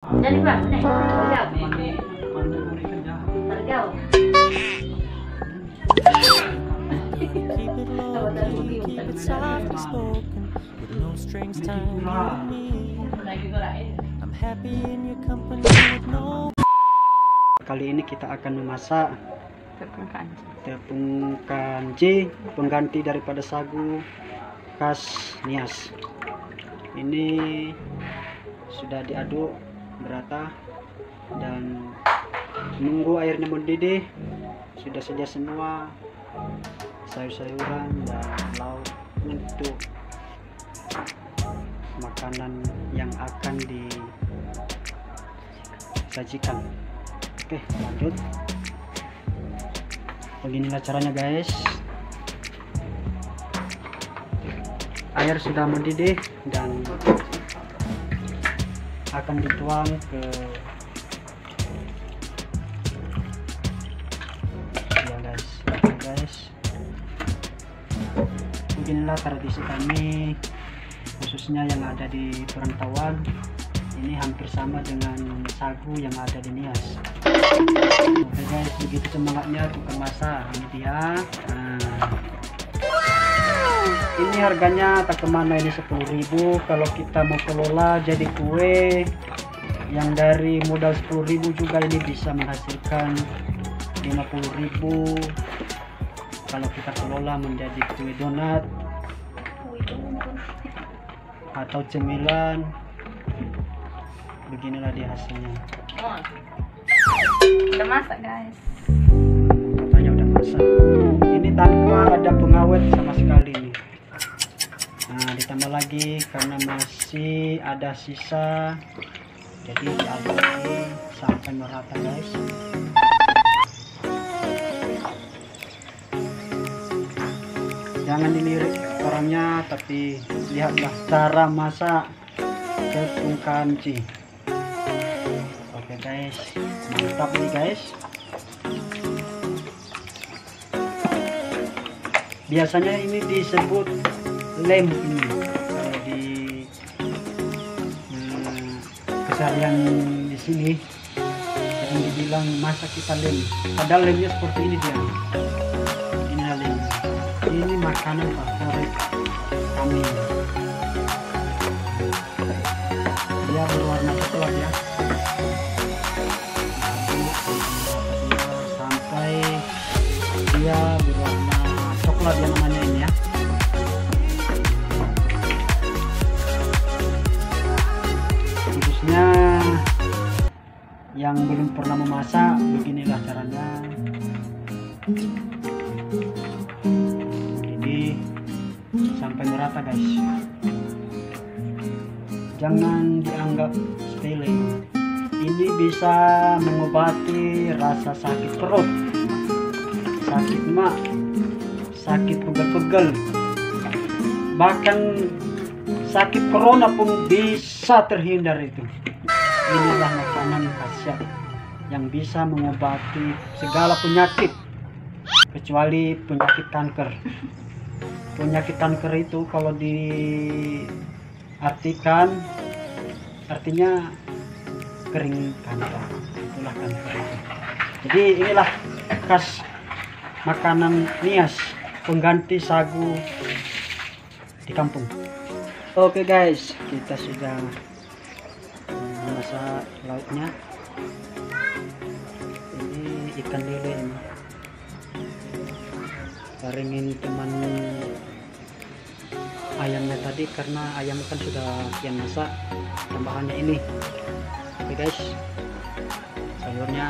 Jadi bang, nih, terjauh. Kali ini kita akan memasak tepung kanji, pengganti daripada sagu khas Nias. Ini sudah diaduk merata dan menunggu airnya mendidih. Sudah sedia semua sayur-sayuran dan lauk untuk makanan yang akan disajikan. Oke, lanjut. Beginilah caranya guys. Air sudah mendidih dan akan dituang ke guys. Beginilah tradisi kami, khususnya yang ada di perantauan. Ini hampir sama dengan sagu yang ada di Nias. Oke guys, begitu semangatnya tukang masak. Ini dia. Ini harganya tak kemana, ini 10.000. Kalau kita mau kelola jadi kue yang dari modal 10.000 juga ini bisa menghasilkan 50.000 kalau kita kelola menjadi kue donat atau cemilan. Beginilah dia hasilnya. Udah masak guys. Katanya udah masak. Ini tanpa ada pengawet sama sekali nih. Nah, ditambah lagi karena masih ada sisa, jadi diaduk lagi sampai merata guys. Jangan dilirik orangnya, tapi lihatlah cara masak tepung kanji. Oke guys, mantap nih guys. Biasanya ini disebut lem ini kalau di keseharian di sini, yang dibilang masa kita lem, padahal lemnya seperti ini dia. Ini lem. Ini makanan favorit kami. Dia berwarna coklat ya. Sampai dia berwarna coklat yang namanya ini ya. Khususnya yang belum pernah memasak, beginilah caranya. Ini sampai merata guys. Jangan dianggap sepele. Ini bisa mengobati rasa sakit perut, sakit mak, sakit pegel-pegel, bahkan sakit corona pun bisa terhindar itu. Inilah makanan khasiat yang bisa mengobati segala penyakit kecuali penyakit kanker. Penyakit kanker itu kalau diartikan artinya kering kanker, itulah kanker itu. Jadi inilah khas makanan Nias, pengganti sagu di kampung. Oke guys, kita sudah memasak lauknya. Ini ikan lele ini. Garingin teman ayamnya tadi karena ayam kan sudah kian masak, tambahannya ini. Oke guys, sayurnya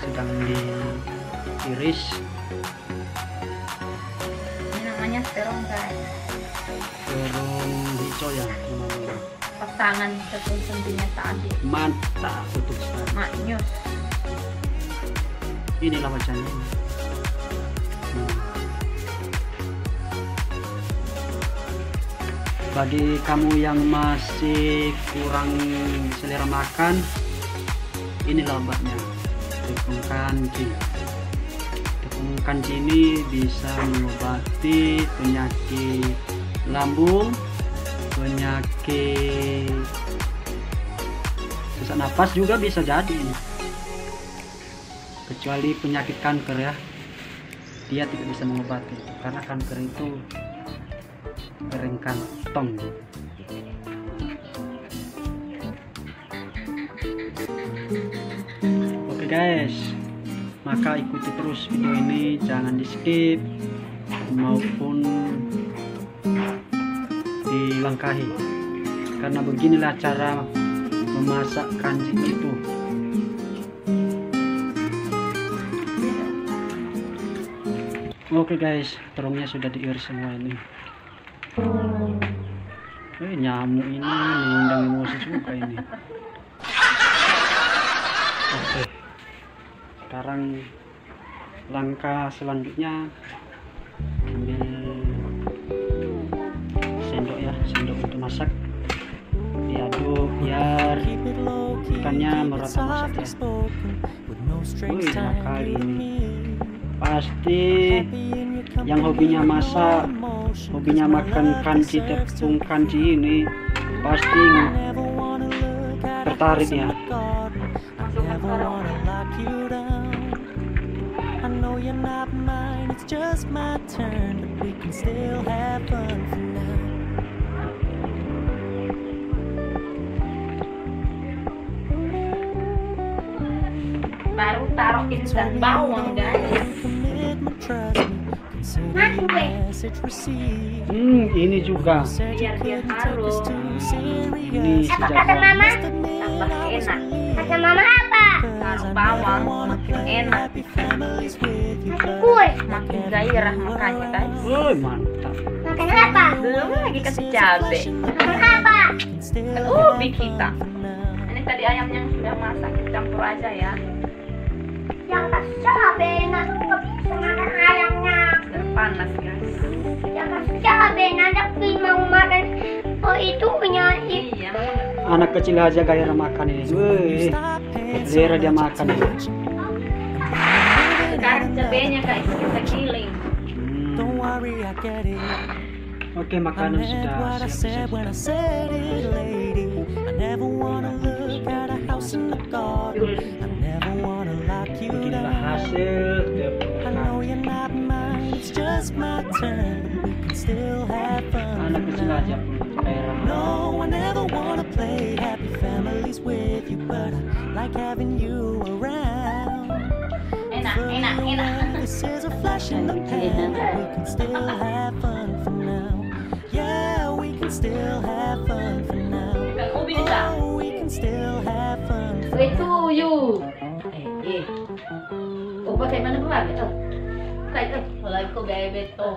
sedang diiris. Ini namanya terong guys. Terong hijau ya namanya. Pasangan tepung sendinya tadi. Mantap untuk sekali. Maknyus. Inilah wajahnya. Bagi kamu yang masih kurang selera makan, inilah obatnya, tepung kanji. Tepung kanji ini bisa mengobati penyakit lambung, penyakit sesak napas juga bisa jadi ini. Kecuali penyakit kanker ya, dia tidak bisa mengobati karena kanker itu kering kantong. Oke guys, maka ikuti terus video ini, jangan di skip maupun dilangkahi, karena beginilah cara memasak kanji itu. Oke guys, terungnya sudah diiris semua ini. Nyamuk ini mengundang emosi juga ini. Oke, sekarang langkah selanjutnya ambil sendok ya, sendok untuk masak, diaduk biar ikannya merata masak ya. Wih, enak kali ini. Pasti yang hobinya masak, hobinya makan kanji, tepung kanji ini pasti tertarik ya. Baru taruh ikan bawang guys. Ini juga. Biar dia harum. Ini Apa sejak kata mama? Tambah enak. Kata mama apa? Taruh bawang makin enak, Makan kue. makin gairah makannya guys. Wih, mantap. Makan apa? Belum lagi kasih cabe. Makan apa? Kan ubi kita. Ini tadi ayamnya yang sudah masak, kita campur aja ya. Yang kasih cabe, nanti nggak bisa makan ayamnya. Sudah panas guys. Yang kasih cabe, nanti mau makan. Oh itu punya itu. Iya. Anak kecil aja gairah makan ini. Wih, gairah dia makan ini. Sekarang cabenya guys kita giling. Oke, makanan sudah siap. Beginilah hasil anak kecil aja pun gairah. No, I never wanna play happy families with you, but I like having you around. Enak, enak, enak. This is a flash in the pan, but we can still have fun for now. Yeah, we can still have fun for now. Kan ubi juga. Oh, we can still have fun for Wait to you. Oh, bagaimana pula gitu? Kayak lagi ko bebe to.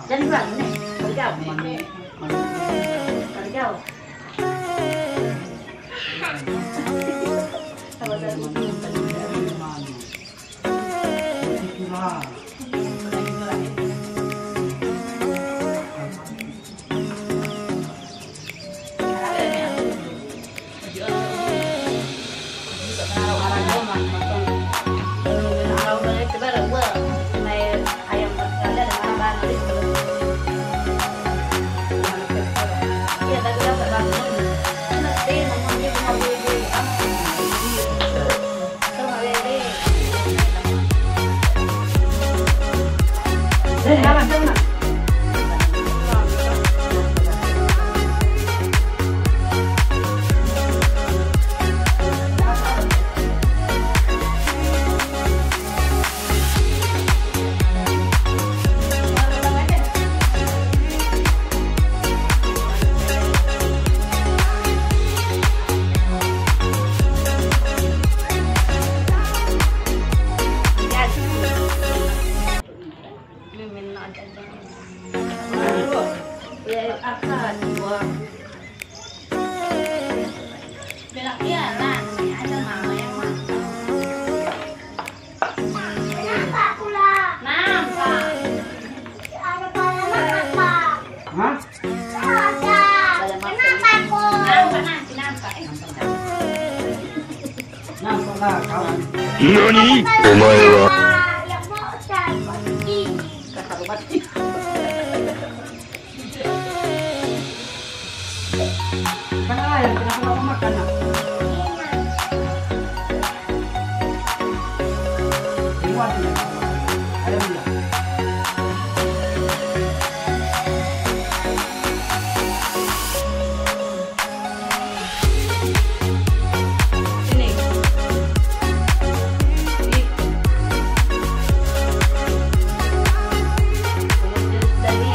Dan berang nih, jauh, jauh. lah kau. 何お前は Yang mau saya pergi. Kata rumah sih. Mana ayam? Kenapa nggak mau makan? Nak? Lewat dia. Ayam dia. Sini. Sini. Kemudian dari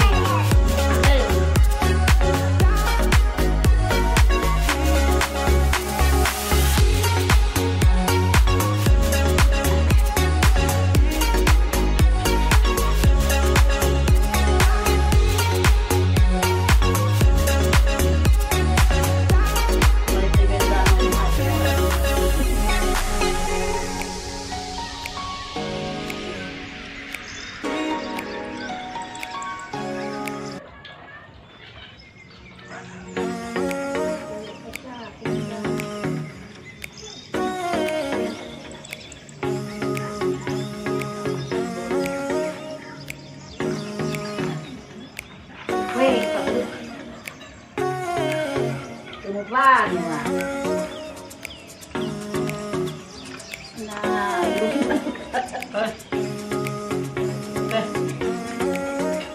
weh, kabut. Tumut lagi mah. Nah,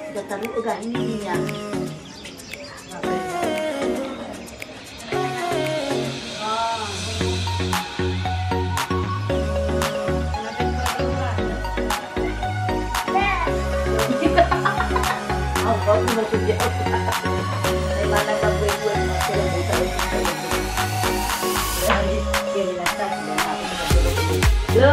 udah taruh udah ini ya. Oh, kau cuma kerja. Dari mana kau buat masih lagi tahu kita itu. Jadi dia bilang tak dan aku tidak boleh. Lo.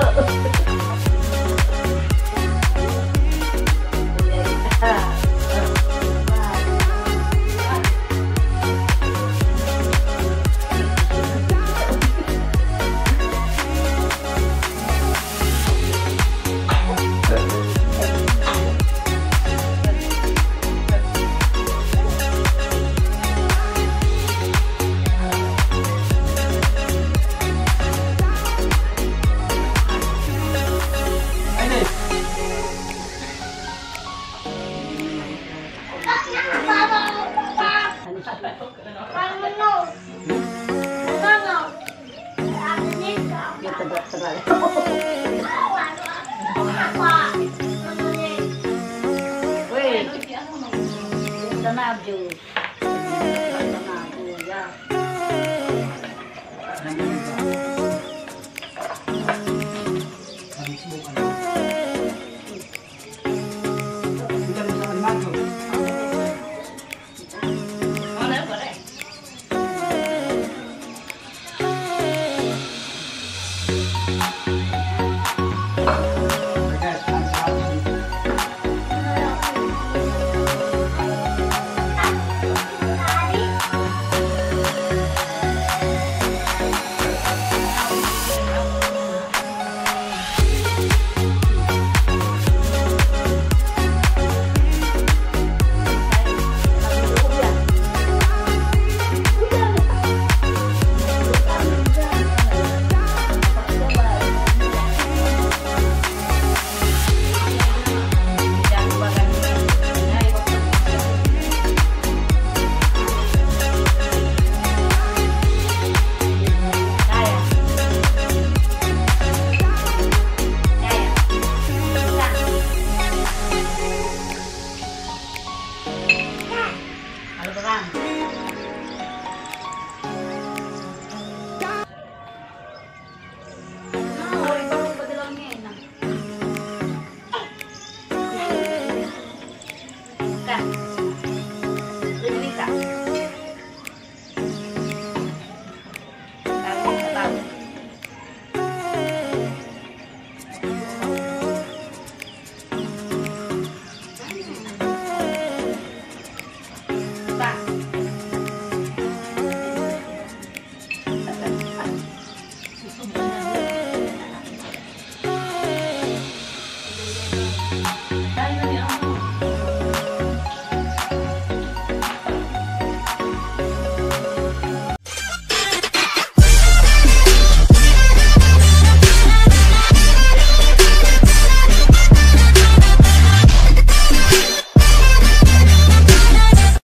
Dia tebak-tebak. Weh, udah nabju.